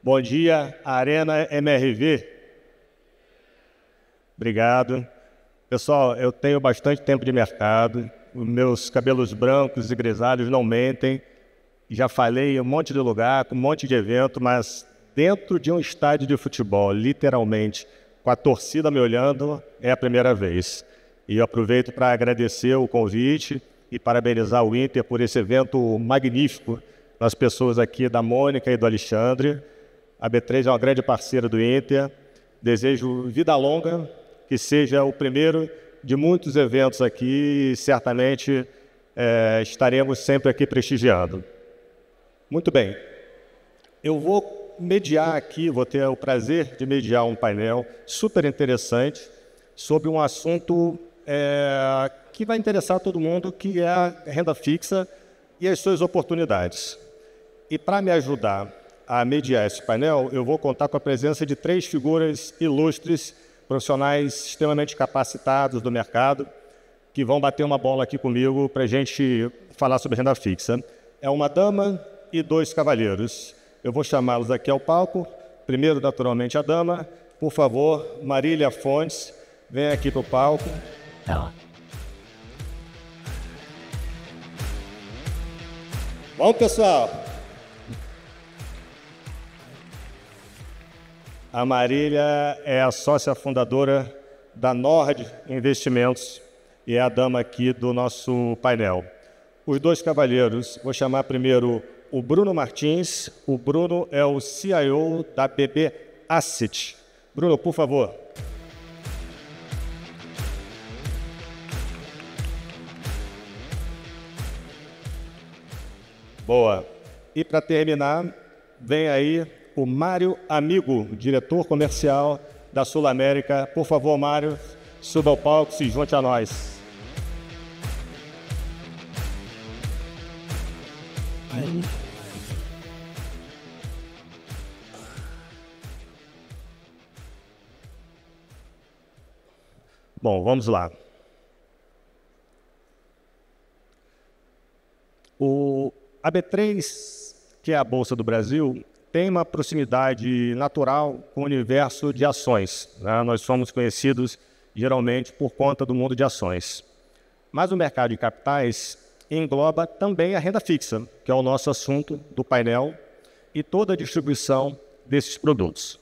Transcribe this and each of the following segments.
Bom dia, Arena MRV. Obrigado. Pessoal, eu tenho bastante tempo de mercado, os meus cabelos brancos e grisalhos não mentem. Já falei em um monte de lugar, com um monte de evento, mas dentro de um estádio de futebol, literalmente, com a torcida me olhando, é a primeira vez. E eu aproveito para agradecer o convite e parabenizar o Inter por esse evento magnífico, das pessoas aqui da Mônica e do Alexandre. A B3 é uma grande parceira do Inter. Desejo vida longa, que seja o primeiro de muitos eventos aqui e certamente estaremos sempre aqui prestigiando. Muito bem. Eu vou mediar aqui, vou ter o prazer de mediar um painel super interessante sobre um assunto que vai interessar todo mundo, que é a renda fixa e as suas oportunidades. E para me ajudar a mediar esse painel, eu vou contar com a presença de 3 figuras ilustres, profissionais extremamente capacitados do mercado, que vão bater uma bola aqui comigo para a gente falar sobre renda fixa. É uma dama e 2 cavalheiros. Eu vou chamá-los aqui ao palco. Primeiro, naturalmente, a dama. Por favor, Marília Fontes, vem aqui para o palco. Vamos, pessoal! A Marília é a sócia fundadora da Nord Investimentos e é a dama aqui do nosso painel. Os 2 cavalheiros, vou chamar primeiro o Bruno Martins. O Bruno é o CIO da BB Asset. Bruno, por favor. Boa. E para terminar, vem aí o Mário Amigo, diretor comercial da Sul América. Por favor, Mário, suba ao palco, se junte a nós. Bom, vamos lá. A B3, que é a Bolsa do Brasil, tem uma proximidade natural com o universo de ações, né? Nós somos conhecidos geralmente por conta do mundo de ações. Mas o mercado de capitais engloba também a renda fixa, que é o nosso assunto do painel, e toda a distribuição desses produtos.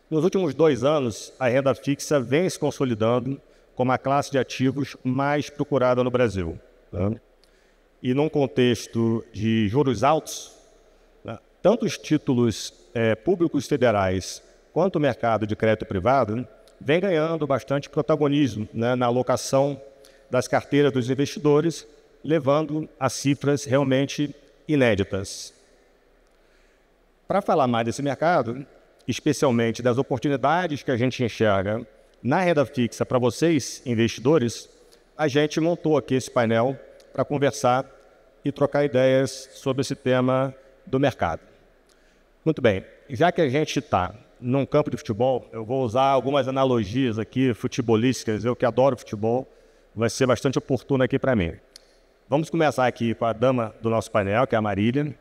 Nos últimos 2 anos, a renda fixa vem se consolidando como a classe de ativos mais procurada no Brasil, né? E num contexto de juros altos, tanto os títulos públicos federais quanto o mercado de crédito privado vem ganhando bastante protagonismo, né, na alocação das carteiras dos investidores, levando a cifras realmente inéditas. Para falar mais desse mercado, especialmente das oportunidades que a gente enxerga na renda fixa para vocês, investidores, a gente montou aqui esse painel para conversar e trocar ideias sobre esse tema do mercado. Muito bem, já que a gente está num campo de futebol, eu vou usar algumas analogias aqui futebolísticas, eu que adoro futebol, vai ser bastante oportuno aqui para mim. Vamos começar aqui com a dama do nosso painel, que é a Marília.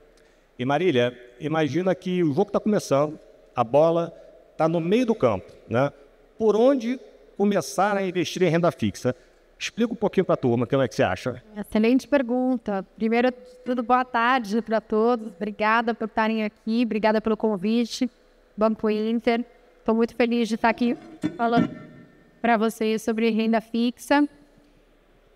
E Marília, imagina que o jogo está começando, a bola está no meio do campo, né? Por onde começar a investir em renda fixa? Explica um pouquinho para a turma, o que é que você acha? Excelente pergunta. Primeiro, tudo boa tarde para todos. Obrigada por estarem aqui, obrigada pelo convite. Banco Inter. Estou muito feliz de estar aqui falando para vocês sobre renda fixa.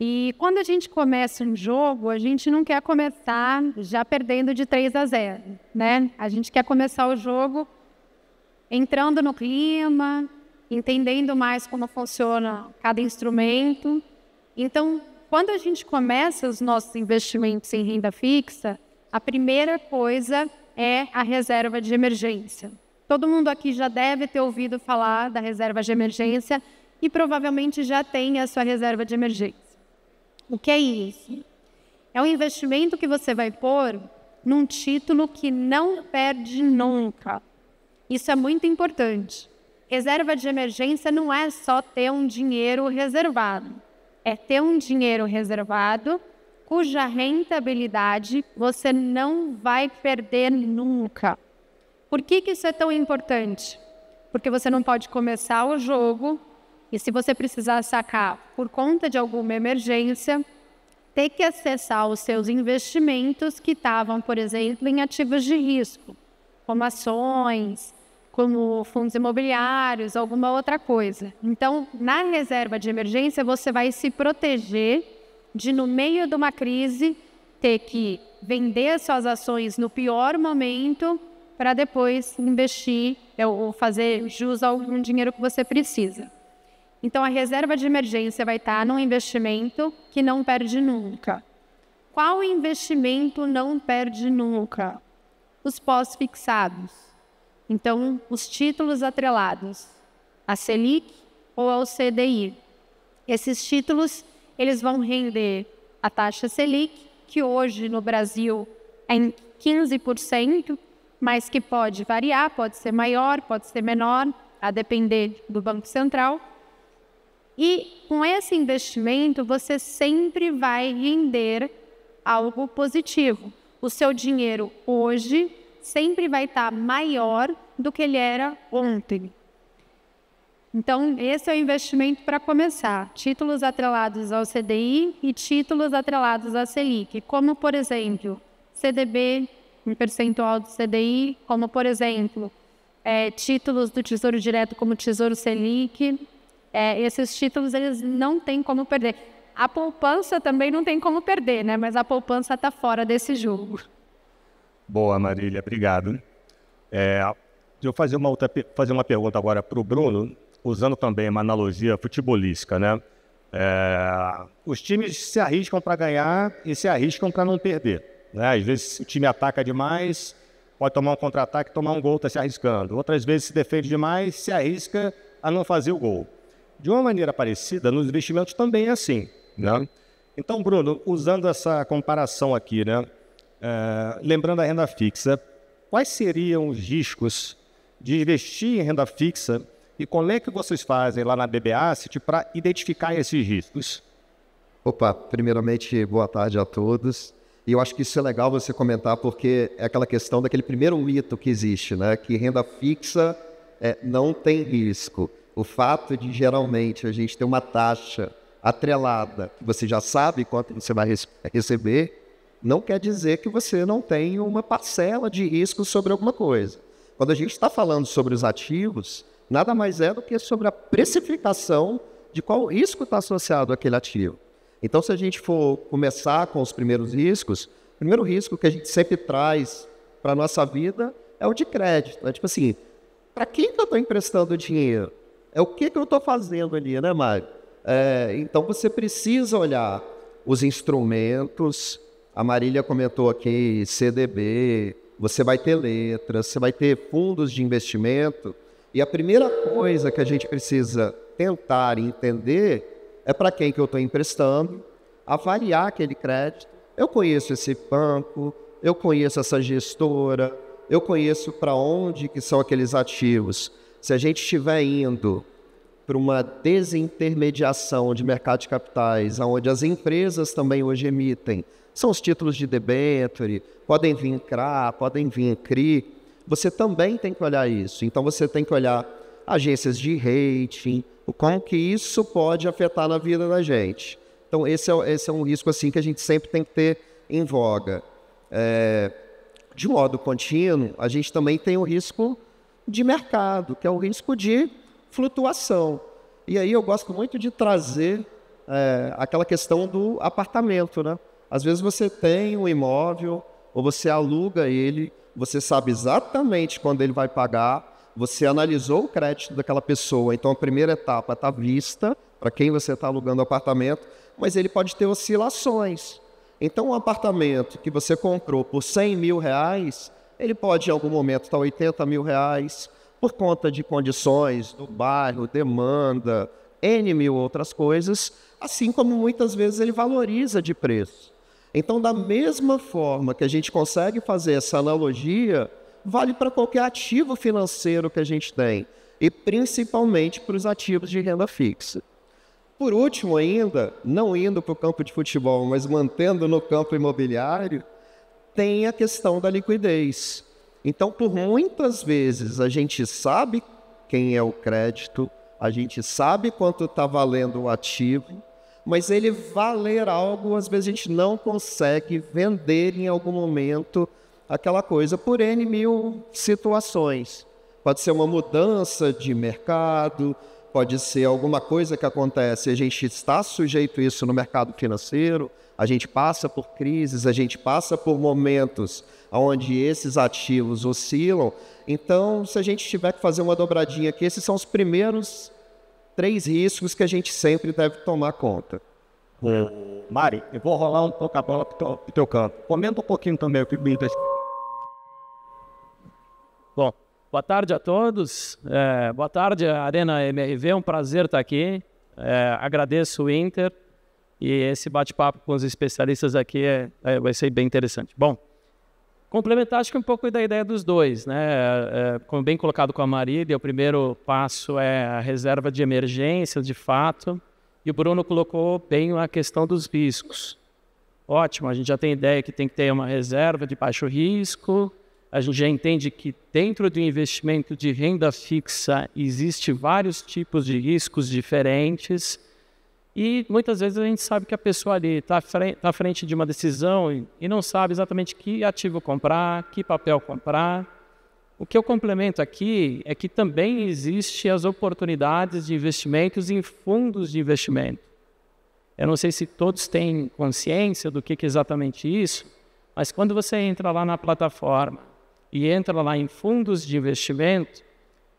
E quando a gente começa um jogo, a gente não quer começar já perdendo de 3-0, né? A gente quer começar o jogo entrando no clima, entendendo mais como funciona cada instrumento. Então, quando a gente começa os nossos investimentos em renda fixa, a primeira coisa é a reserva de emergência. Todo mundo aqui já deve ter ouvido falar da reserva de emergência e provavelmente já tem a sua reserva de emergência. O que é isso? É um investimento que você vai pôr num título que não perde nunca. Isso é muito importante. Reserva de emergência não é só ter um dinheiro reservado. É ter um dinheiro reservado cuja rentabilidade você não vai perder nunca. Por que isso é tão importante? Porque você não pode começar o jogo e, se você precisar sacar por conta de alguma emergência, ter que acessar os seus investimentos que estavam, por exemplo, em ativos de risco, como ações, como fundos imobiliários, alguma outra coisa. Então, na reserva de emergência, você vai se proteger de, no meio de uma crise, ter que vender suas ações no pior momento para depois investir ou fazer jus a algum dinheiro que você precisa. Então, a reserva de emergência vai estar num investimento que não perde nunca. Qual investimento não perde nunca? Os pós-fixados. Então, os títulos atrelados à Selic ou ao CDI. Esses títulos, eles vão render a taxa Selic, que hoje no Brasil é em 15%, mas que pode variar, pode ser maior, pode ser menor, a depender do Banco Central. E com esse investimento, você sempre vai render algo positivo. O seu dinheiro hoje sempre vai estar maior do que ele era ontem. Então, esse é o investimento para começar. Títulos atrelados ao CDI e títulos atrelados à Selic, como, por exemplo, CDB, um percentual do CDI, como, por exemplo, títulos do Tesouro Direto, como Tesouro Selic. Esses títulos, eles não têm como perder. A poupança também não tem como perder, né? Mas a poupança está fora desse jogo. Boa, Marília, obrigado. Deixa eu fazer uma pergunta agora para o Bruno, usando também uma analogia futebolística, né? Os times se arriscam para ganhar e se arriscam para não perder, né? Às vezes o time ataca demais, pode tomar um contra-ataque, tomar um gol, está se arriscando. Outras vezes se defende demais, se arrisca a não fazer o gol. De uma maneira parecida, nos investimentos também é assim, né? Então, Bruno, usando essa comparação aqui, né? Lembrando a renda fixa, quais seriam os riscos de investir em renda fixa e como é que vocês fazem lá na BB Asset para identificar esses riscos? Opa, primeiramente, boa tarde a todos. E eu acho que isso é legal você comentar porque é aquela questão daquele primeiro mito que existe, né? Que renda fixa não tem risco. O fato de, geralmente, a gente ter uma taxa atrelada, que você já sabe quanto você vai receber, não quer dizer que você não tem uma parcela de risco sobre alguma coisa. Quando a gente está falando sobre os ativos, nada mais é do que sobre a precificação de qual risco está associado àquele ativo. Então, se a gente for começar com os primeiros riscos, o primeiro risco que a gente sempre traz para a nossa vida é o de crédito. É tipo assim, para quem que eu estou emprestando dinheiro? É o que eu estou fazendo ali, né, Mário? Então, você precisa olhar os instrumentos. A Marília comentou aqui CDB, você vai ter letras, você vai ter fundos de investimento. E a primeira coisa que a gente precisa tentar entender é para quem que eu estou emprestando, avaliar aquele crédito. Eu conheço esse banco, eu conheço essa gestora, eu conheço para onde que são aqueles ativos. Se a gente estiver indo para uma desintermediação de mercado de capitais, onde as empresas também hoje emitem, são os títulos de debênture, podem vir CRA, podem vir CRI, você também tem que olhar isso. Então você tem que olhar agências de rating, o como que isso pode afetar na vida da gente. Então esse é um risco assim, que a gente sempre tem que ter em voga. De modo contínuo, a gente também tem o risco de mercado, que é o risco de flutuação. E aí eu gosto muito de trazer aquela questão do apartamento, né? Às vezes você tem um imóvel, ou você aluga ele, você sabe exatamente quando ele vai pagar, você analisou o crédito daquela pessoa, então a primeira etapa está vista, para quem você está alugando o apartamento, mas ele pode ter oscilações. Então um apartamento que você comprou por R$100 mil, ele pode em algum momento estar R$80 mil, por conta de condições do bairro, demanda, N mil outras coisas, assim como muitas vezes ele valoriza de preço. Então, da mesma forma que a gente consegue fazer essa analogia, vale para qualquer ativo financeiro que a gente tem, e principalmente para os ativos de renda fixa. Por último ainda, não indo para o campo de futebol, mas mantendo no campo imobiliário, tem a questão da liquidez. Então, por muitas vezes, a gente sabe quem é o crédito, a gente sabe quanto está valendo o ativo, mas ele valer algo, às vezes a gente não consegue vender em algum momento aquela coisa por N mil situações. Pode ser uma mudança de mercado, pode ser alguma coisa que acontece, a gente está sujeito a isso no mercado financeiro, a gente passa por crises, a gente passa por momentos onde esses ativos oscilam. Então, se a gente tiver que fazer uma dobradinha aqui, esses são os primeiros 3 riscos que a gente sempre deve tomar conta. Mari, eu vou rolar um pouco a bola para o teu campo. Comenta um pouquinho também o que o Inter... Bom, boa tarde a todos. Boa tarde, Arena MRV. É um prazer estar aqui. Agradeço o Inter e esse bate-papo com os especialistas aqui vai ser bem interessante. Bom, complementar acho que um pouco da ideia dos dois, né? Como bem colocado com a Marília, o primeiro passo é a reserva de emergência, de fato, e o Bruno colocou bem a questão dos riscos. Ótimo, a gente já tem ideia que tem que ter uma reserva de baixo risco, a gente já entende que dentro do investimento de renda fixa existe vários tipos de riscos diferentes, e muitas vezes a gente sabe que a pessoa ali está à frente de uma decisão e não sabe exatamente que ativo comprar, que papel comprar. O que eu complemento aqui é que também existem as oportunidades de investimentos em fundos de investimento. Eu não sei se todos têm consciência do que é exatamente isso, mas quando você entra lá na plataforma e entra lá em fundos de investimento,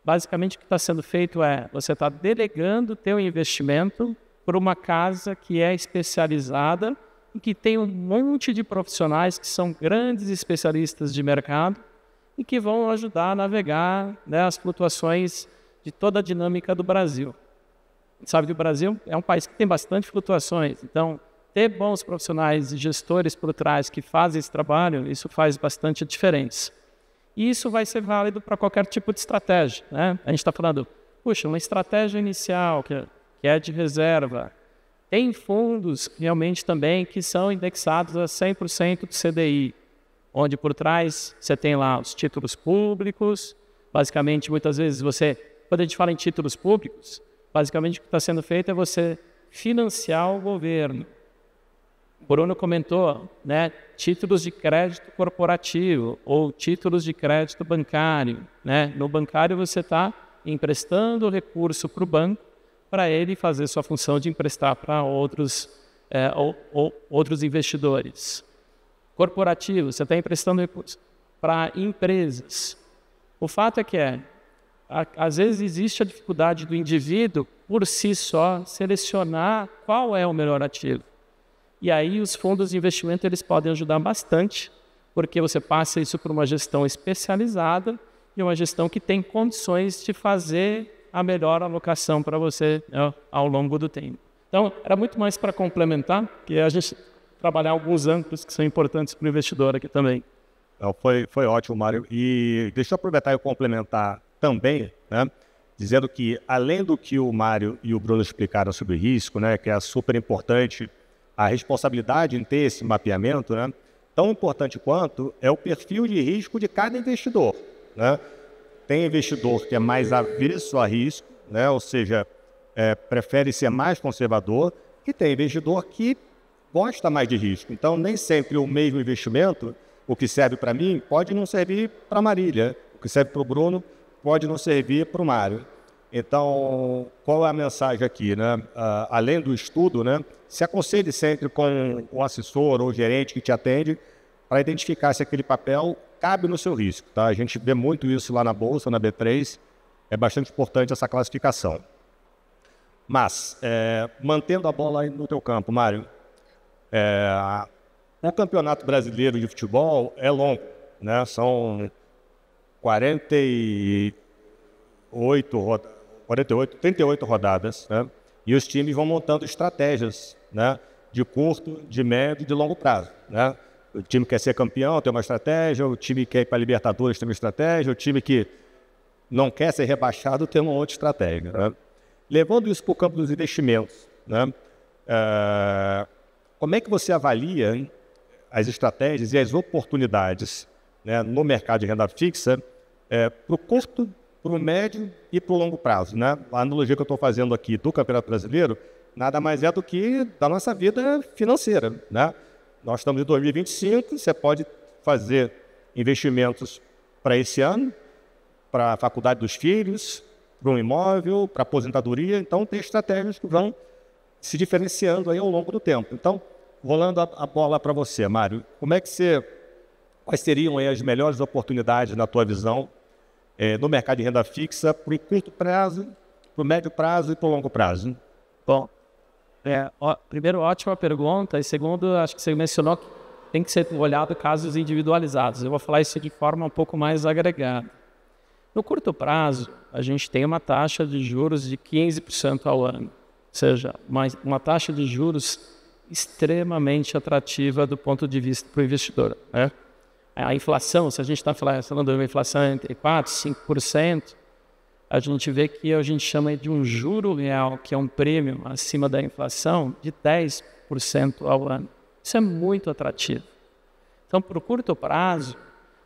basicamente o que está sendo feito é você está delegando o teu investimento por uma casa que é especializada e que tem um monte de profissionais que são grandes especialistas de mercado e que vão ajudar a navegar, né, as flutuações de toda a dinâmica do Brasil. A gente sabe que o Brasil é um país que tem bastante flutuações, então ter bons profissionais e gestores por trás que fazem esse trabalho, isso faz bastante diferença. E isso vai ser válido para qualquer tipo de estratégia, né? A gente está falando, puxa, uma estratégia inicial que é de reserva. Tem fundos realmente também que são indexados a 100% do CDI, onde por trás você tem lá os títulos públicos. Basicamente, muitas vezes quando a gente fala em títulos públicos, basicamente o que está sendo feito é você financiar o governo. O Bruno comentou, né, títulos de crédito corporativo ou títulos de crédito bancário, né? No bancário você está emprestando o recurso para o banco para ele fazer sua função de emprestar para outros investidores. Corporativo, você está emprestando recursos para empresas. O fato é que às vezes existe a dificuldade do indivíduo, por si só, selecionar qual é o melhor ativo. E aí os fundos de investimento eles podem ajudar bastante, porque você passa isso por uma gestão especializada e uma gestão que tem condições de fazer a melhor alocação para você, né, ao longo do tempo. Então, era muito mais para complementar, que a gente trabalhar alguns ângulos que são importantes para o investidor aqui também. Não, foi ótimo, Mário. E deixa eu aproveitar e complementar também, né, dizendo que, além do que o Mário e o Bruno explicaram sobre risco, né, que é super importante, a responsabilidade em ter esse mapeamento, né, tão importante quanto é o perfil de risco de cada investidor, né? Tem investidor que é mais avesso a risco, né? Ou seja, prefere ser mais conservador, e tem investidor que gosta mais de risco. Então, nem sempre o mesmo investimento, o que serve para mim, pode não servir para a Marília. O que serve para o Bruno pode não servir para o Mário. Então, qual é a mensagem aqui, né? Além do estudo, né, se aconselhe sempre com o assessor ou o gerente que te atende para identificar se aquele papel cabe no seu risco, tá? A gente vê muito isso lá na Bolsa, na B3, é bastante importante essa classificação. Mas, mantendo a bola aí no teu campo, Mário, o Campeonato Brasileiro de Futebol é longo, né? São 38 rodadas, né? E os times vão montando estratégias, né, de curto, de médio e de longo prazo, né? O time quer ser campeão, tem uma estratégia, o time que quer ir para a Libertadores tem uma estratégia, o time que não quer ser rebaixado tem uma outra estratégia, né? Levando isso para o campo dos investimentos, né, como é que você avalia, hein, as estratégias e as oportunidades, né, no mercado de renda fixa para o curto, para o médio e para o longo prazo, né? A analogia que eu estou fazendo aqui do Campeonato Brasileiro nada mais é do que da nossa vida financeira, né? Nós estamos em 2025, você pode fazer investimentos para esse ano, para a faculdade dos filhos, para um imóvel, para aposentadoria. Então, tem estratégias que vão se diferenciando aí ao longo do tempo. Então, rolando a bola para você, Mário, quais seriam aí as melhores oportunidades na tua visão no mercado de renda fixa para o curto prazo, para o médio prazo e para o longo prazo? Bom, primeiro, ótima pergunta, e segundo, acho que você mencionou que tem que ser olhado casos individualizados. Eu vou falar isso de forma um pouco mais agregada. No curto prazo, a gente tem uma taxa de juros de 15% ao ano, ou seja, uma taxa de juros extremamente atrativa do ponto de vista para o investidor, né? A inflação, se a gente está falando de uma inflação entre 4% e 5%, a gente vê que a gente chama de um juro real, que é um prêmio acima da inflação, de 10% ao ano. Isso é muito atrativo. Então, para o curto prazo,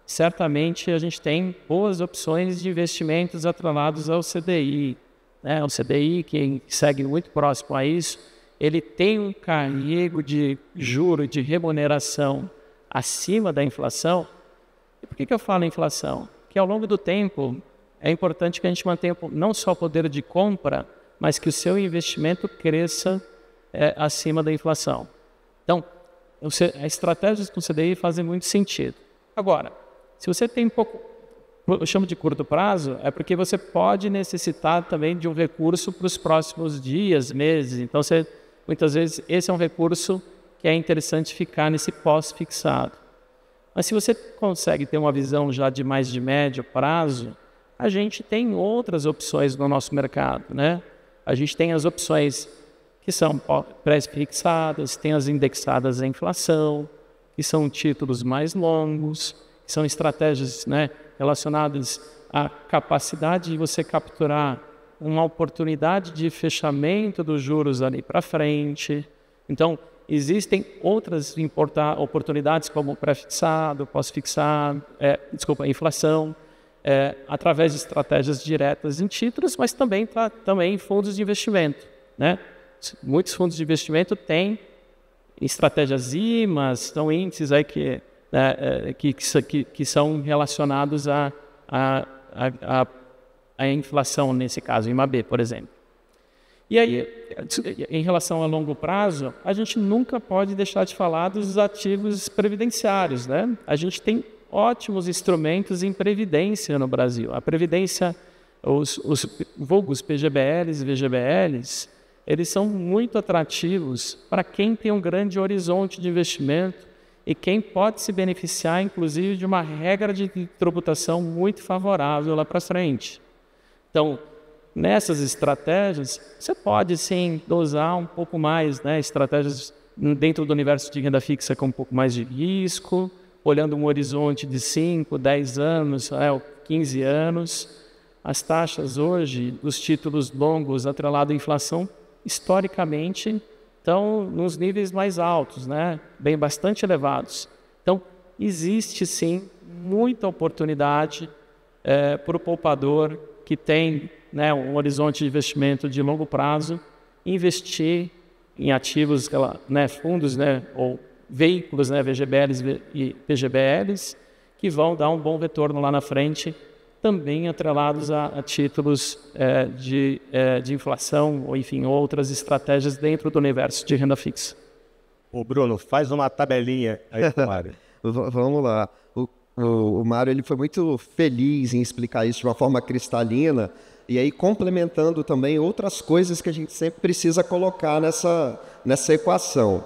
certamente a gente tem boas opções de investimentos atrelados ao CDI, né? O CDI, que segue muito próximo a isso, ele tem um carrego de juro, de remuneração acima da inflação. E por que eu falo inflação? Porque ao longo do tempo é importante que a gente mantenha não só o poder de compra, mas que o seu investimento cresça acima da inflação. Então, as estratégias com CDI fazem muito sentido. Agora, se você tem eu chamo de curto prazo, é porque você pode necessitar também de um recurso para os próximos dias, meses. Então, muitas vezes, esse é um recurso que é interessante ficar nesse pós-fixado. Mas se você consegue ter uma visão já de mais de médio prazo, a gente tem outras opções no nosso mercado, né? A gente tem as opções que são pré-fixadas, tem as indexadas à inflação, que são títulos mais longos, que são estratégias, né, relacionadas à capacidade de você capturar uma oportunidade de fechamento dos juros ali para frente. Então, existem outras oportunidades como pré-fixado, pós-fixado, inflação, através de estratégias diretas em títulos, mas também em fundos de investimento, né? Muitos fundos de investimento têm estratégias IMAs, são índices aí que são relacionados à inflação, nesse caso, IMAB, por exemplo. E aí, em relação a longo prazo, a gente nunca pode deixar de falar dos ativos previdenciários, né? A gente tem ótimos instrumentos em previdência no Brasil. A previdência, os vulgos PGBLs e VGBLs, eles são muito atrativos para quem tem um grande horizonte de investimento e quem pode se beneficiar, inclusive, de uma regra de tributação muito favorável lá para frente. Então, nessas estratégias, você pode, sim, dosar um pouco mais, né? Estratégias dentro do universo de renda fixa com um pouco mais de risco, olhando um horizonte de 5, 10 anos, 15 anos. As taxas hoje dos títulos longos atrelados à inflação, historicamente, estão nos níveis mais altos, né? Bastante elevados. Então, existe, sim, muita oportunidade para o poupador que tem, né, um horizonte de investimento de longo prazo, investir em ativos, né, fundos, né, ou veículos, né, VGBLs e PGBLs, que vão dar um bom retorno lá na frente, também atrelados a títulos de inflação, ou enfim, outras estratégias dentro do universo de renda fixa. Ô Bruno, faz uma tabelinha aí, Mário. Vamos lá. O Mário, ele foi muito feliz em explicar isso de uma forma cristalina, e aí complementando também outras coisas que a gente sempre precisa colocar nessa equação.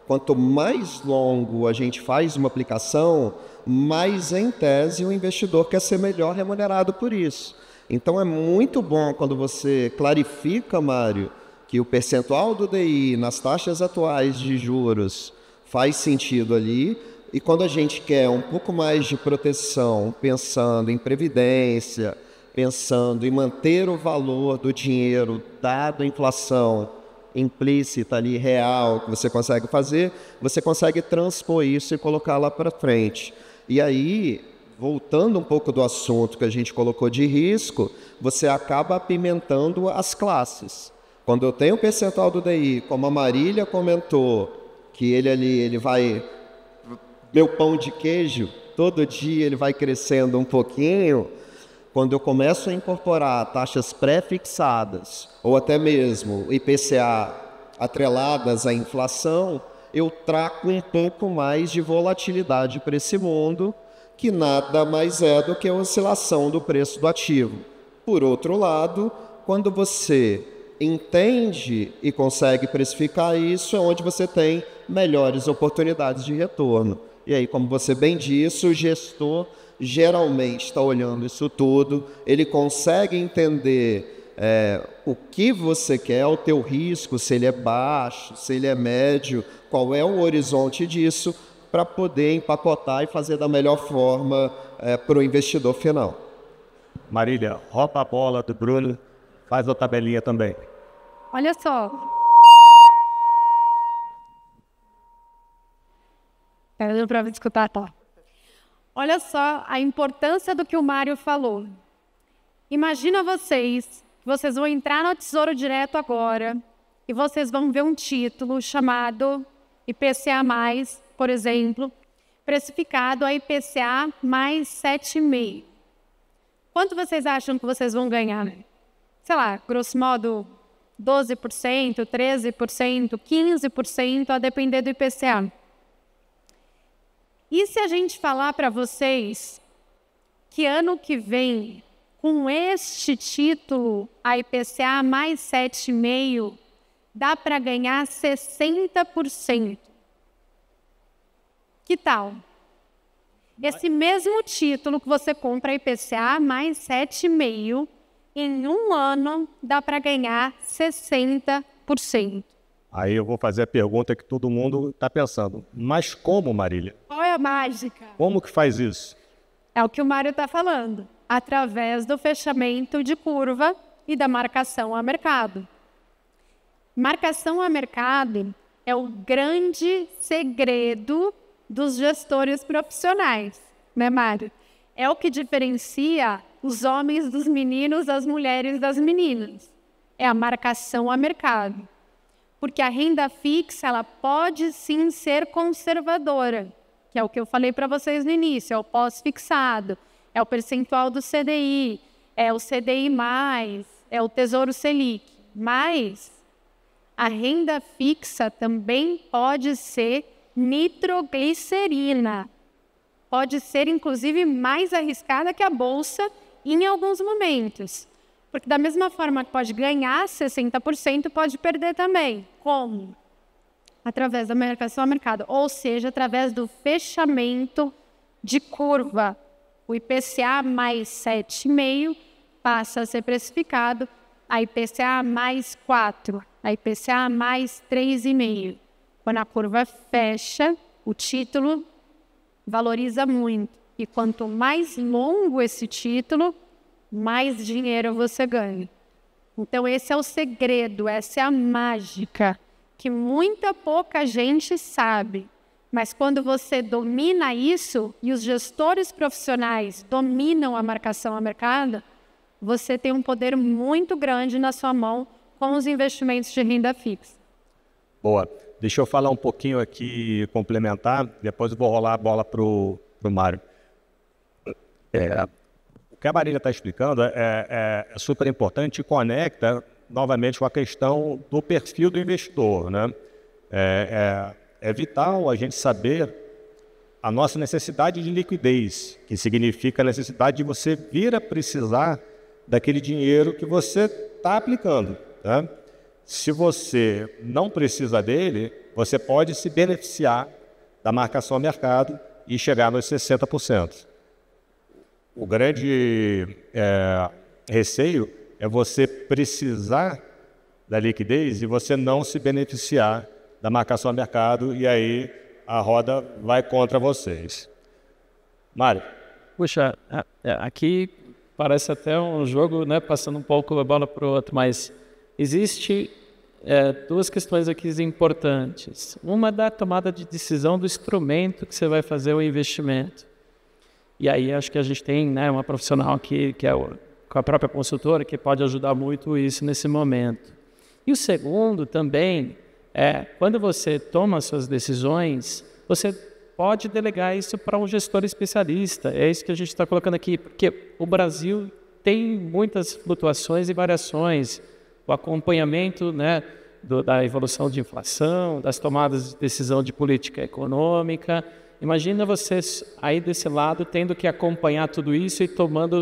Quanto mais longo a gente faz uma aplicação, mais em tese o investidor quer ser melhor remunerado por isso. Então é muito bom quando você clarifica, Mário, que o percentual do DI nas taxas atuais de juros faz sentido ali, e quando a gente quer um pouco mais de proteção, pensando em previdência, pensando em manter o valor do dinheiro dado a inflação implícita ali, real, que você consegue fazer, você consegue transpor isso e colocar lá para frente. E aí voltando um pouco do assunto que a gente colocou de risco, você acaba apimentando as classes. Quando eu tenho um percentual do DI, como a Marília comentou, que ele vai... Meu pão de queijo, todo dia ele vai crescendo um pouquinho. Quando eu começo a incorporar taxas pré-fixadas, ou até mesmo IPCA atreladas à inflação, eu trago um pouco mais de volatilidade para esse mundo, que nada mais é do que a oscilação do preço do ativo. Por outro lado, quando você entende e consegue precificar isso, é onde você tem melhores oportunidades de retorno. E aí, como você bem disse, o gestor geralmente está olhando isso tudo, ele consegue entender o que você quer, o teu risco, se ele é baixo, se ele é médio, qual é o horizonte disso, para poder empacotar e fazer da melhor forma para o investidor final. Marília, rouba a bola do Bruno, faz a tabelinha também. Olha só. Tá dando para escutar, tá? Olha só a importância do que o Mário falou. Imagina vocês vão entrar no Tesouro Direto agora e vocês vão ver um título chamado IPCA+, por exemplo, precificado a IPCA mais 7,5. Quanto vocês acham que vocês vão ganhar? Sei lá, grosso modo, 12%, 13%, 15%, a depender do IPCA. E se a gente falar para vocês que ano que vem, com este título, a IPCA mais 7,5, dá para ganhar 60%. Que tal? Esse mesmo título que você compra a IPCA mais 7,5, em um ano dá para ganhar 60%. Aí eu vou fazer a pergunta que todo mundo está pensando. Mas como, Marília? Qual é a mágica? Como que faz isso? É o que o Mário está falando. Através do fechamento de curva e da marcação a mercado. Marcação a mercado é o grande segredo dos gestores profissionais, né, Mário? É o que diferencia os homens dos meninos, as mulheres das meninas. É a marcação a mercado. Porque a renda fixa, ela pode sim ser conservadora, que é o que eu falei para vocês no início, é o pós-fixado, é o percentual do CDI, é o CDI+, é o Tesouro Selic. Mas a renda fixa também pode ser nitroglicerina. Pode ser, inclusive, mais arriscada que a Bolsa em alguns momentos. Porque da mesma forma que pode ganhar 60%, pode perder também. Como? Através da marcação a mercado, ou seja, através do fechamento de curva. O IPCA mais 7,5 passa a ser precificado a IPCA mais 4, a IPCA mais 3,5. Quando a curva fecha, o título valoriza muito. E quanto mais longo esse título, mais dinheiro você ganha. Então esse é o segredo, essa é a mágica, que pouca gente sabe. Mas quando você domina isso, e os gestores profissionais dominam a marcação a mercado, você tem um poder muito grande na sua mão com os investimentos de renda fixa. Boa. Deixa eu falar um pouquinho aqui, complementar, depois eu vou rolar a bola para o Mário. O que a Marília está explicando é super importante e conecta novamente com a questão do perfil do investidor, né? É vital a gente saber a nossa necessidade de liquidez, que significa a necessidade de você vir a precisar daquele dinheiro que você está aplicando, né? Se você não precisa dele, você pode se beneficiar da marcação a mercado e chegar nos 60%. O grande receio é você precisar da liquidez e você não se beneficiar da marcação a mercado, e aí a roda vai contra vocês. Mário. Puxa, aqui parece até um jogo, né, passando um pouco a bola para o outro, mas existe duas questões aqui importantes. Uma da tomada de decisão do instrumento que você vai fazer o investimento. E aí acho que a gente tem, né, uma profissional aqui, que é com a própria consultora, que pode ajudar muito isso nesse momento. E o segundo também é, quando você toma suas decisões, você pode delegar isso para um gestor especialista. É isso que a gente está colocando aqui, porque o Brasil tem muitas flutuações e variações. O acompanhamento, né, da evolução de inflação, das tomadas de decisão de política econômica. Imagina você aí desse lado tendo que acompanhar tudo isso e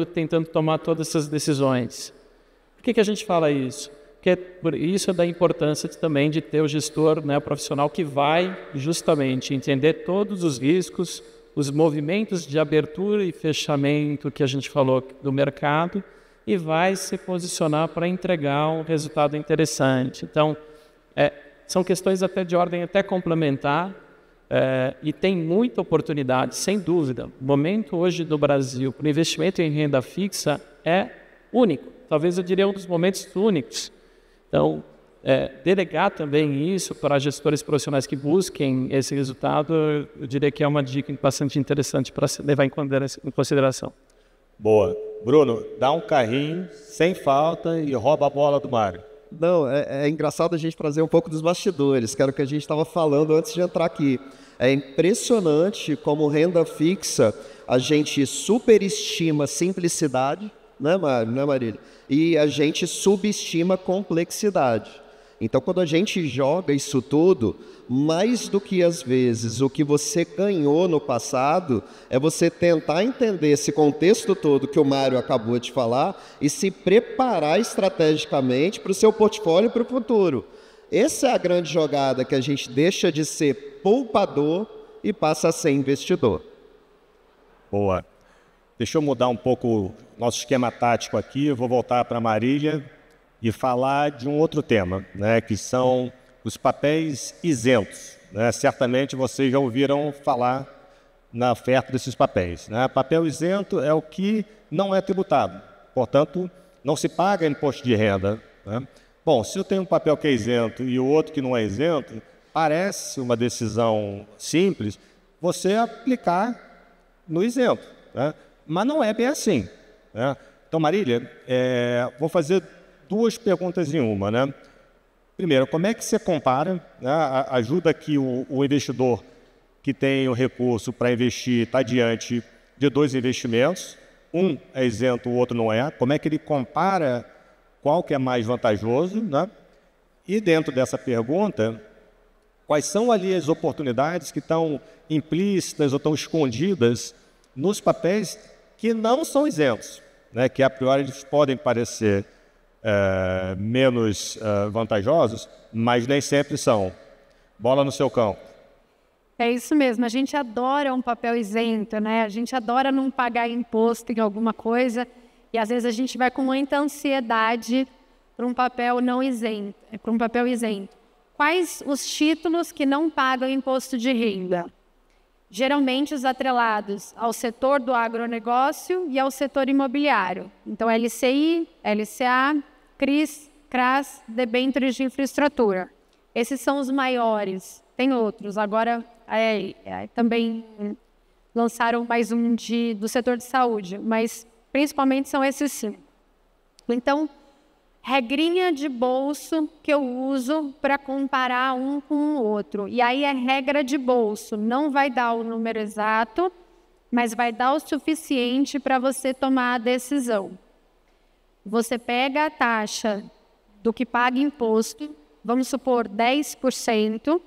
tentando tomar todas essas decisões. Por que a gente fala isso? Porque por isso é da importância também de ter o gestor, né, profissional que vai justamente entender todos os riscos, os movimentos de abertura e fechamento que a gente falou do mercado e vai se posicionar para entregar um resultado interessante. Então, são questões até de ordem até complementar e tem muita oportunidade, sem dúvida. O momento hoje do Brasil para o investimento em renda fixa é único, talvez eu diria um dos momentos únicos. Então, delegar também isso para gestores profissionais que busquem esse resultado, eu diria que é uma dica bastante interessante para levar em consideração. Boa. Bruno, dá um carrinho sem falta e rouba a bola do Mário. Não, é engraçado a gente trazer um pouco dos bastidores, que era o que a gente estava falando antes de entrar aqui. É impressionante como renda fixa a gente superestima simplicidade, né, Mário, né, Marília? E a gente subestima complexidade. Então, quando a gente joga isso tudo, mais do que às vezes o que você ganhou no passado, é você tentar entender esse contexto todo que o Mário acabou de falar e se preparar estrategicamente para o seu portfólio para o futuro. Essa é a grande jogada que a gente deixa de ser poupador e passa a ser investidor. Boa. Deixa eu mudar um pouco o nosso esquema tático aqui, eu vou voltar para a Marília e falar de um outro tema, né, que são os papéis isentos. Né? Certamente vocês já ouviram falar na oferta desses papéis. Né? Papel isento é o que não é tributado, portanto, não se paga imposto de renda. Né? Bom, se eu tenho um papel que é isento e o outro que não é isento, parece uma decisão simples você aplicar no isento. Né? Mas não é bem assim. Né? Então, Marília, vou fazer duas perguntas em uma. Né? Primeiro, como é que você compara, né? Ajuda que o investidor que tem o recurso para investir está diante de dois investimentos, um é isento, o outro não é. Como é que ele compara qual que é mais vantajoso? Né? E dentro dessa pergunta, quais são ali as oportunidades que estão implícitas ou estão escondidas nos papéis que não são isentos, né? Que a priori eles podem parecer menos vantajosos, mas nem sempre são. Bola no seu campo. É isso mesmo, a gente adora um papel isento, né? A gente adora não pagar imposto em alguma coisa e às vezes a gente vai com muita ansiedade para um papel não isento, para um papel isento. Quais os títulos que não pagam imposto de renda? Geralmente os atrelados ao setor do agronegócio e ao setor imobiliário. Então, LCI, LCA, CRIs, CRAS, debêntures de infraestrutura. Esses são os maiores. Tem outros. Agora, também lançaram mais um do setor de saúde, mas principalmente são esses 5. Então, regrinha de bolso que eu uso para comparar um com o outro. E aí é regra de bolso. Não vai dar o número exato, mas vai dar o suficiente para você tomar a decisão. Você pega a taxa do que paga imposto, vamos supor 10%,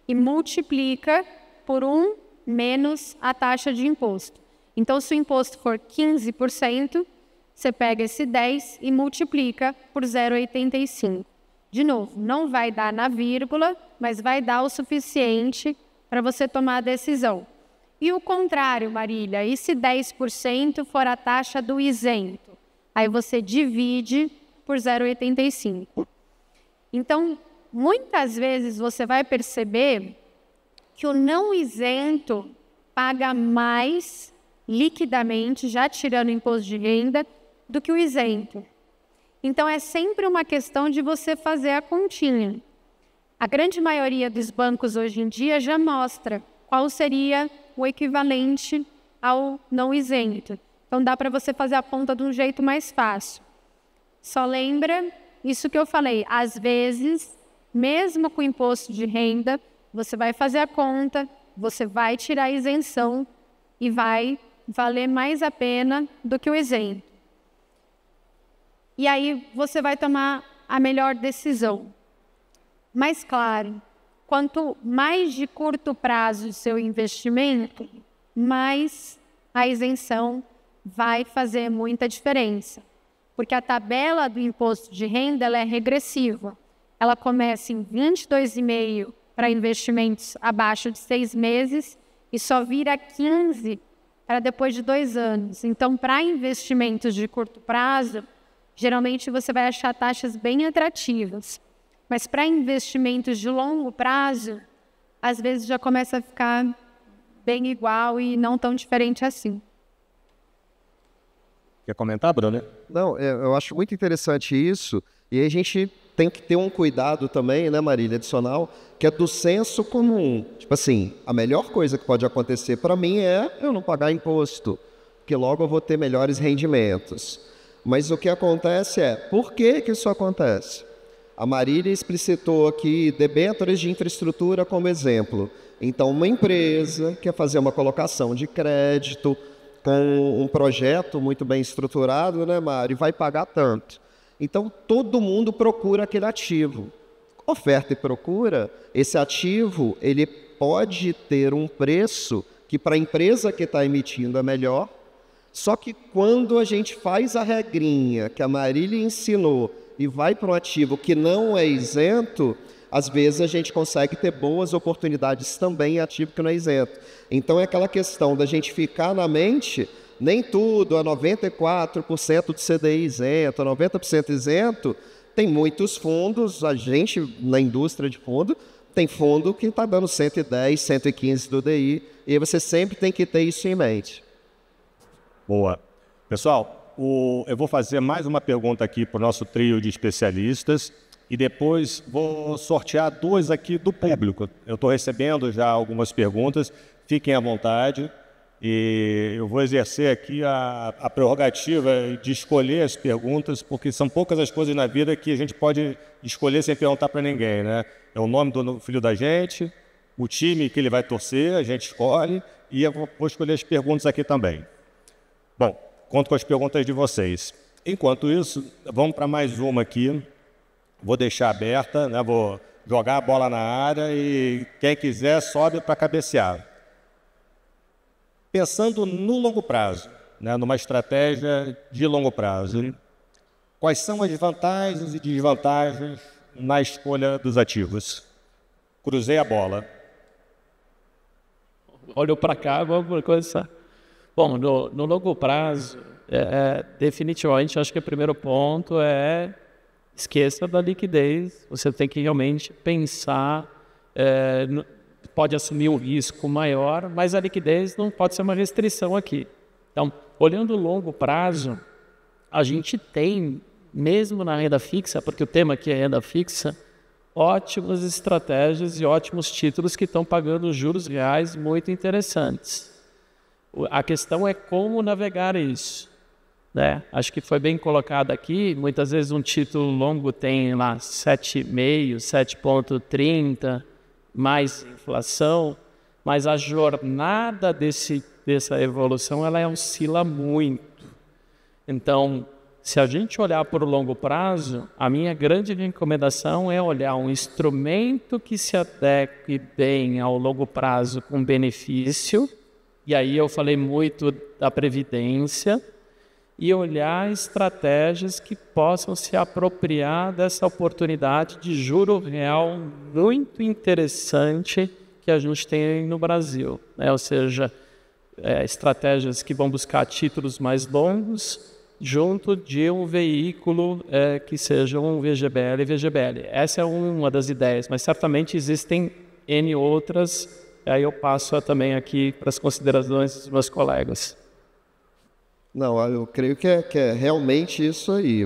e multiplica por 1 menos a taxa de imposto. Então, se o imposto for 15%, você pega esse 10 e multiplica por 0,85. De novo, não vai dar na vírgula, mas vai dar o suficiente para você tomar a decisão. E o contrário, Marília, e se 10% for a taxa do isento? Aí você divide por 0,85. Então, muitas vezes você vai perceber que o não isento paga mais liquidamente, já tirando o imposto de renda, do que o isento. Então, é sempre uma questão de você fazer a continha. A grande maioria dos bancos hoje em dia já mostra qual seria o equivalente ao não isento. Então, dá para você fazer a conta de um jeito mais fácil. Só lembra isso que eu falei. Às vezes, mesmo com imposto de renda, você vai fazer a conta, você vai tirar a isenção e vai valer mais a pena do que o isento. E aí você vai tomar a melhor decisão. Mas, claro, quanto mais de curto prazo o seu investimento, mais a isenção vai fazer muita diferença. Porque a tabela do imposto de renda ela é regressiva. Ela começa em 22,5% para investimentos abaixo de 6 meses e só vira 15% para depois de 2 anos. Então, para investimentos de curto prazo, geralmente você vai achar taxas bem atrativas. Mas para investimentos de longo prazo, às vezes já começa a ficar bem igual e não tão diferente assim. Quer comentar, Bruno? Não, eu acho muito interessante isso. E a gente tem que ter um cuidado também, né, Marília, adicional, que é do senso comum. Tipo assim, a melhor coisa que pode acontecer para mim é eu não pagar imposto, porque logo eu vou ter melhores rendimentos. Mas o que acontece é, por que isso acontece? A Marília explicitou aqui debêntures de infraestrutura como exemplo. Então, uma empresa quer fazer uma colocação de crédito com um projeto muito bem estruturado, né, Mário? Vai pagar tanto. Então, todo mundo procura aquele ativo. Oferta e procura, esse ativo ele pode ter um preço que para a empresa que está emitindo é melhor, só que quando a gente faz a regrinha que a Marília ensinou e vai para um ativo que não é isento, às vezes a gente consegue ter boas oportunidades também em ativo que não é isento. Então é aquela questão da gente ficar na mente, nem tudo é 94% do CDI isento, 90% isento. Tem muitos fundos, a gente na indústria de fundo, tem fundo que está dando 110, 115 do DI, e você sempre tem que ter isso em mente. Boa. Pessoal, eu vou fazer mais uma pergunta aqui para o nosso trio de especialistas e depois vou sortear 2 aqui do público. Eu estou recebendo já algumas perguntas, fiquem à vontade e eu vou exercer aqui a prerrogativa de escolher as perguntas, porque são poucas as coisas na vida que a gente pode escolher sem perguntar para ninguém, né? É o nome do filho da gente, o time que ele vai torcer, a gente escolhe e eu vou escolher as perguntas aqui também. Bom, conto com as perguntas de vocês. Enquanto isso, vamos para mais uma aqui. Vou deixar aberta, né? Vou jogar a bola na área e quem quiser sobe para cabecear. Pensando no longo prazo, né? Numa estratégia de longo prazo, quais são as vantagens e desvantagens na escolha dos ativos? Cruzei a bola. Olhou para cá, vamos começar. Bom, no longo prazo, definitivamente, acho que o primeiro ponto é esqueça da liquidez. Você tem que realmente pensar, pode assumir um risco maior, mas a liquidez não pode ser uma restrição aqui. Então, olhando o longo prazo, a gente tem, mesmo na renda fixa, porque o tema aqui é renda fixa, ótimas estratégias e ótimos títulos que estão pagando juros reais muito interessantes. A questão é como navegar isso, né? Acho que foi bem colocado aqui, muitas vezes um título longo tem lá 7,5, 7,30, mais inflação, mas a jornada dessa evolução ela oscila muito. Então, se a gente olhar por longo prazo, a minha grande recomendação é olhar um instrumento que se adeque bem ao longo prazo com benefício. E aí eu falei muito da previdência e olhar estratégias que possam se apropriar dessa oportunidade de juro real muito interessante que a gente tem no Brasil, né? Ou seja, estratégias que vão buscar títulos mais longos junto de um veículo que seja um VGBL e VGBL. Essa é uma das ideias, mas certamente existem N outras. Aí eu passo também aqui para as considerações dos meus colegas. Não, eu creio que é realmente isso aí.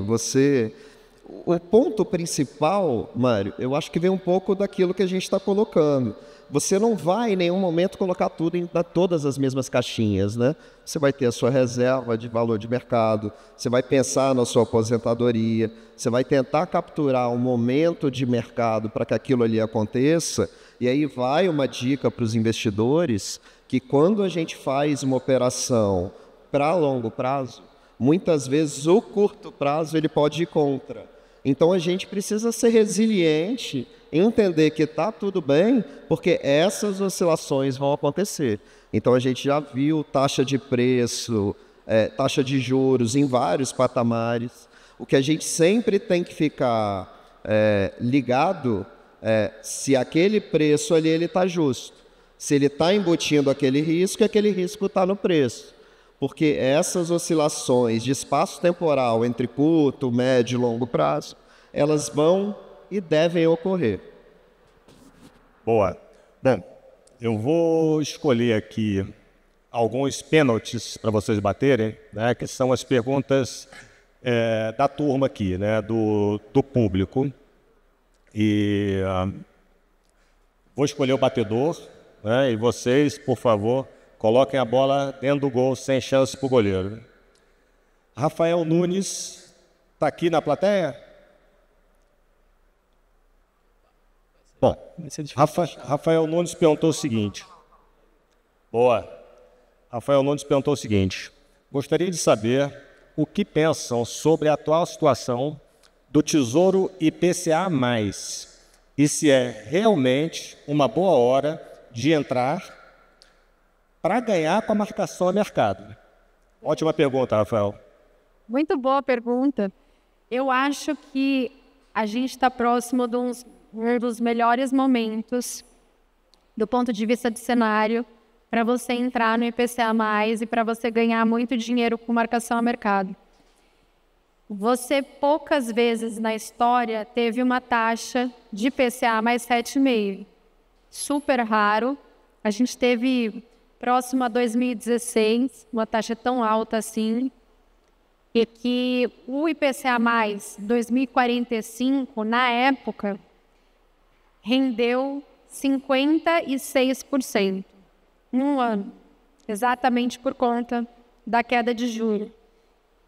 O ponto principal, Mário, eu acho que vem um pouco daquilo que a gente está colocando. Você não vai em nenhum momento colocar tudo em todas as mesmas caixinhas, né? Você vai ter a sua reserva de valor de mercado, você vai pensar na sua aposentadoria, você vai tentar capturar um momento de mercado para que aquilo ali aconteça. E aí vai uma dica para os investidores que quando a gente faz uma operação para longo prazo, muitas vezes o curto prazo ele pode ir contra. Então a gente precisa ser resiliente, entender que está tudo bem, porque essas oscilações vão acontecer. Então a gente já viu taxa de preço, taxa de juros em vários patamares. O que a gente sempre tem que ficar ligado é se aquele preço ali está justo. Se ele está embutindo aquele risco está no preço. Porque essas oscilações de espaço temporal entre curto, médio e longo prazo, elas vão e devem ocorrer. Boa. Bom, eu vou escolher aqui alguns pênaltis para vocês baterem, né, que são as perguntas da turma aqui, né, do público. E vou escolher o batedor, né, e vocês, por favor, coloquem a bola dentro do gol sem chance para o goleiro. Rafael Nunes está aqui na plateia? Bom, Rafael Nunes perguntou o seguinte. Boa. Rafael Nunes perguntou o seguinte. Gostaria de saber o que pensam sobre a atual situação do Tesouro IPCA+, e se é realmente uma boa hora de entrar para ganhar com a marcação a mercado. Ótima pergunta, Rafael. Muito boa pergunta. Eu acho que a gente está próximo de um dos melhores momentos do ponto de vista de cenário para você entrar no IPCA+, e para você ganhar muito dinheiro com marcação a mercado. Você poucas vezes na história teve uma taxa de IPCA mais 7,5. Super raro. A gente teve próximo a 2016, uma taxa tão alta assim, e que o IPCA mais 2045, na época, rendeu 56% em um ano, exatamente por conta da queda de juros.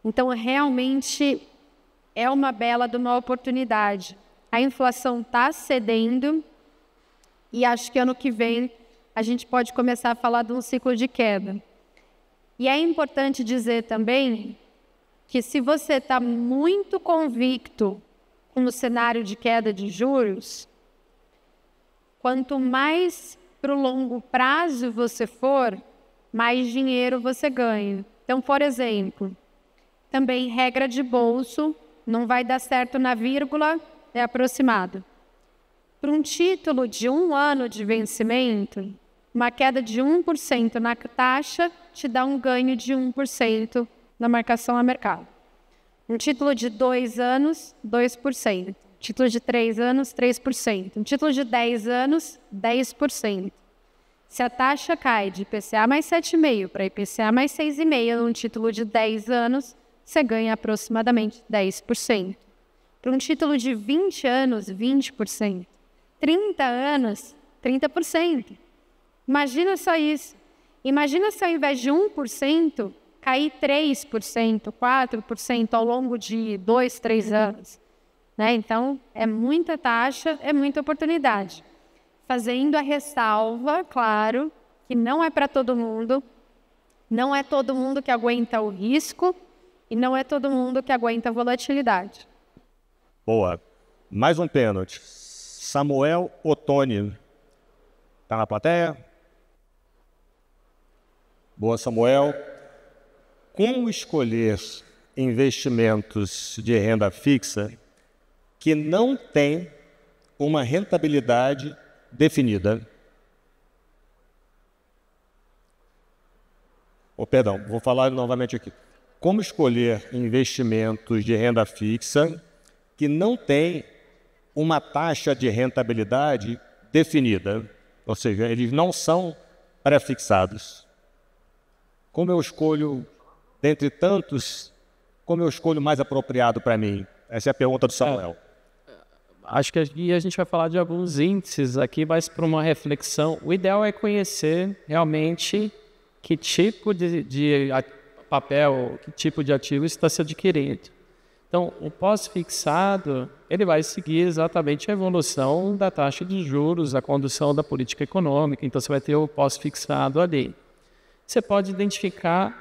Então, realmente, é uma bela de uma oportunidade. A inflação está cedendo e acho que ano que vem a gente pode começar a falar de um ciclo de queda. E é importante dizer também que se você está muito convicto com o cenário de queda de juros, quanto mais para o longo prazo você for, mais dinheiro você ganha. Então, por exemplo, também regra de bolso, não vai dar certo na vírgula, é aproximado. Para um título de 1 ano de vencimento, uma queda de 1% na taxa te dá um ganho de 1% na marcação a mercado. Um título de 2 anos, 2%. Título de 3 anos, 3%. Um título de 10 anos, 10%. Se a taxa cai de IPCA mais 7,5 para IPCA mais 6,5 num título de 10 anos, você ganha aproximadamente 10%. Para um título de 20 anos, 20%. 30 anos, 30%. Imagina só isso. Imagina se ao invés de 1%, cair 3%, 4% ao longo de 2, 3 anos. Né? Então, é muita taxa, é muita oportunidade. Fazendo a ressalva, claro, que não é para todo mundo, não é todo mundo que aguenta o risco e não é todo mundo que aguenta a volatilidade. Boa. Mais um pênalti. Samuel Ottoni. Está na plateia? Boa, Samuel. Como escolher investimentos de renda fixa que não tem uma rentabilidade definida? Perdão, vou falar novamente aqui. Como escolher investimentos de renda fixa que não tem uma taxa de rentabilidade definida? Ou seja, eles não são pré-fixados. Como eu escolho, dentre tantos, como eu escolho o mais apropriado para mim? Essa é a pergunta do Samuel. Acho que aqui a gente vai falar de alguns índices aqui, mas para uma reflexão. O ideal é conhecer realmente que tipo de papel, que tipo de ativo está se adquirindo. Então, o pós-fixado, ele vai seguir exatamente a evolução da taxa de juros, a condução da política econômica. Então, você vai ter o pós-fixado ali. Você pode identificar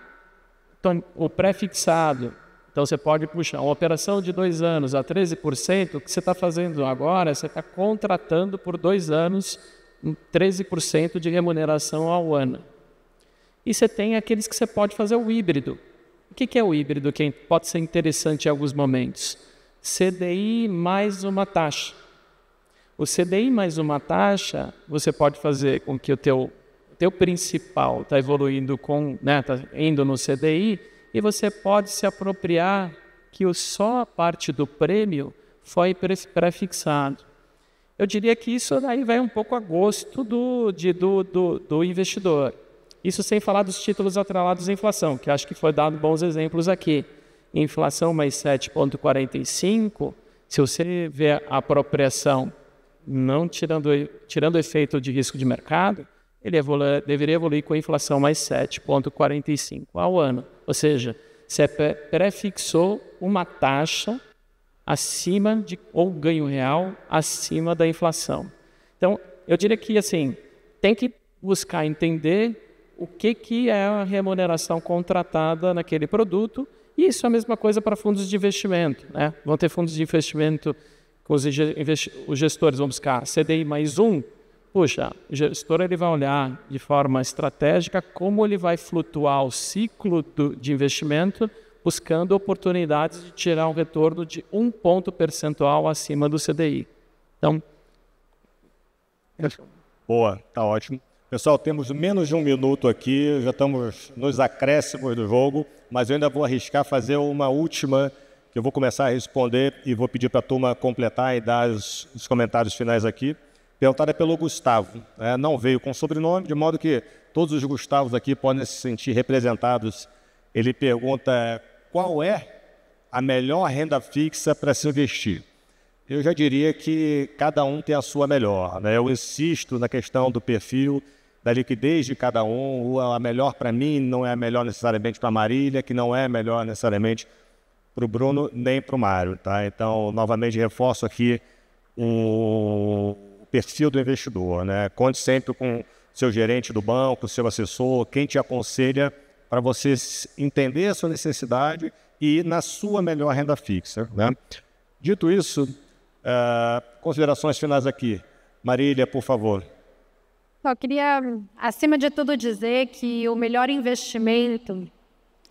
o pré-fixado. Então, você pode puxar uma operação de 2 anos a 13%. O que você está fazendo agora, você está contratando por 2 anos 13% de remuneração ao ano. E você tem aqueles que você pode fazer o híbrido. O que é o híbrido que pode ser interessante em alguns momentos? CDI mais uma taxa. O CDI mais uma taxa, você pode fazer com que o teu principal está evoluindo está indo no CDI, e você pode se apropriar que só a parte do prêmio foi pré-fixado. Eu diria que isso daí vai um pouco a gosto do investidor. Isso sem falar dos títulos atrelados à inflação, que acho que foi dado bons exemplos aqui. Inflação mais 7,45, se você vê a apropriação não tirando o efeito de risco de mercado, ele deveria evoluir com a inflação mais 7,45 ao ano. Ou seja, você prefixou uma taxa acima ou ganho real acima da inflação. Então, eu diria que assim, tem que buscar entender o que é a remuneração contratada naquele produto, e isso é a mesma coisa para fundos de investimento, né? Vão ter fundos de investimento que os gestores vão buscar CDI mais 1. Puxa, o gestor ele vai olhar de forma estratégica como ele vai flutuar o ciclo de investimento, buscando oportunidades de tirar um retorno de 1 ponto percentual acima do CDI. Então, boa, tá ótimo. Pessoal, temos menos de 1 minuto aqui, já estamos nos acréscimos do jogo, mas eu ainda vou arriscar fazer uma última, que eu vou começar a responder e vou pedir para a turma completar e dar os comentários finais aqui. Perguntada pelo Gustavo, não veio com sobrenome, de modo que todos os Gustavos aqui podem se sentir representados. Ele pergunta qual é a melhor renda fixa para se investir. Eu já diria que cada um tem a sua melhor, né? Eu insisto na questão do perfil, da liquidez de cada um. A melhor para mim não é a melhor necessariamente para a Marília, que não é a melhor necessariamente para o Bruno nem para o Mário, tá? Então, novamente, reforço aqui o perfil do investidor, né? Conte sempre com seu gerente do banco, seu assessor, quem te aconselha para você entender a sua necessidade e ir na sua melhor renda fixa, né? Dito isso, considerações finais aqui. Marília, por favor. Eu queria, acima de tudo, dizer que o melhor investimento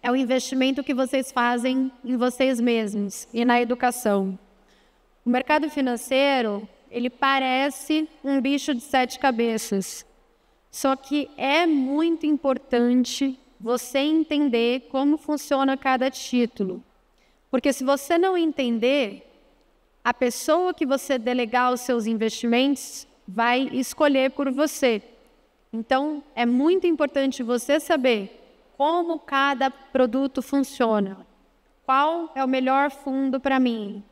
é o investimento que vocês fazem em vocês mesmos e na educação. O mercado financeiro, ele parece um bicho de 7 cabeças. Só que é muito importante você entender como funciona cada título. Porque se você não entender, a pessoa que você delegar os seus investimentos vai escolher por você. Então, é muito importante você saber como cada produto funciona. Qual é o melhor fundo para mim?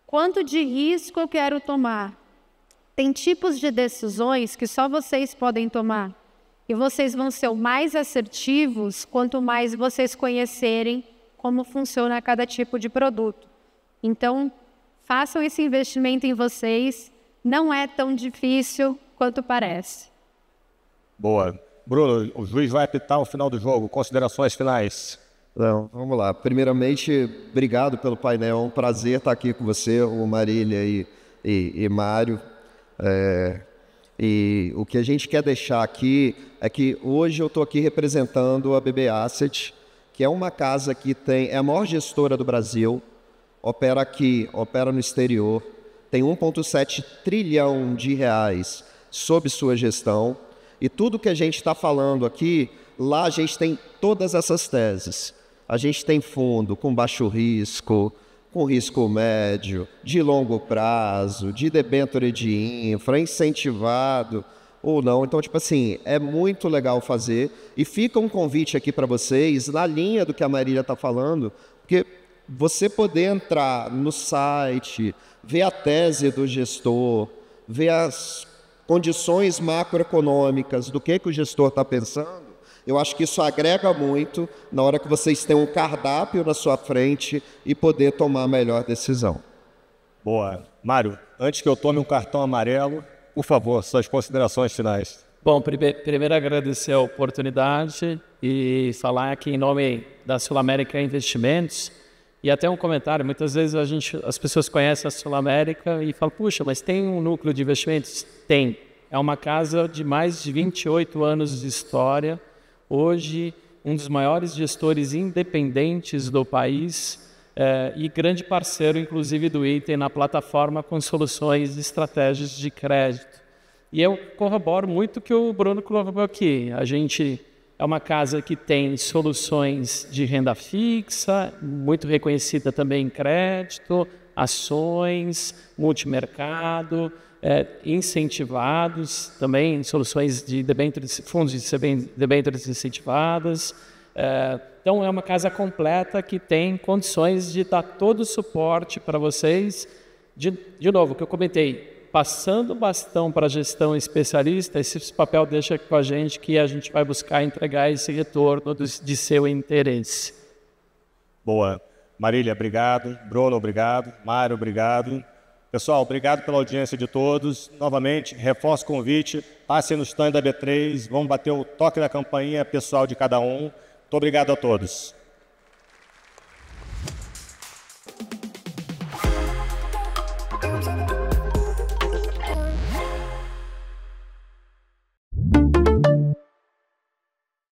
Quanto de risco eu quero tomar? Tem tipos de decisões que só vocês podem tomar. E vocês vão ser mais assertivos quanto mais vocês conhecerem como funciona cada tipo de produto. Então, façam esse investimento em vocês. Não é tão difícil quanto parece. Boa. Bruno, o juiz vai apitar o final do jogo. Considerações finais. Não, vamos lá. Primeiramente, obrigado pelo painel. É um prazer estar aqui com você, o Marília e Mário. E o que a gente quer deixar aqui é que hoje eu estou aqui representando a BB Asset, que é uma casa que é a maior gestora do Brasil, opera aqui, opera no exterior, tem 1,7 trilhão de reais sob sua gestão, e tudo que a gente está falando aqui, lá a gente tem todas essas teses. A gente tem fundo com baixo risco, com risco médio, de longo prazo, de debênture de infra, incentivado ou não. Então, tipo assim, é muito legal fazer. E fica um convite aqui para vocês, na linha do que a Marília está falando, porque você poder entrar no site, ver a tese do gestor, ver as condições macroeconômicas do que o gestor está pensando, eu acho que isso agrega muito na hora que vocês têm um cardápio na sua frente e poder tomar a melhor decisão. Boa. Mário, antes que eu tome um cartão amarelo, por favor, suas considerações finais. Bom, primeiro agradecer a oportunidade e falar aqui em nome da Sul América Investimentos. E até um comentário, muitas vezes as pessoas conhecem a Sul América e falam, puxa, mas tem um núcleo de investimentos? Tem. É uma casa de mais de 28 anos de história. Hoje, um dos maiores gestores independentes do país e grande parceiro, inclusive, do Item na plataforma com soluções e estratégias de crédito. E eu corroboro muito o que o Bruno colocou aqui. A gente é uma casa que tem soluções de renda fixa, muito reconhecida também em crédito, ações, multimercado, incentivados, também soluções de debêntures, fundos de debêntures incentivadas. Então, é uma casa completa que tem condições de dar todo o suporte para vocês. De novo, o que eu comentei, passando o bastão para a gestão especialista, esse papel deixa com a gente que a gente vai buscar entregar esse retorno de seu interesse. Boa. Marília, obrigado. Bruno, obrigado. Mário, obrigado. Pessoal, obrigado pela audiência de todos. Novamente, reforço o convite. Passem no stand da B3. Vamos bater o toque da campainha pessoal de cada um. Muito obrigado a todos.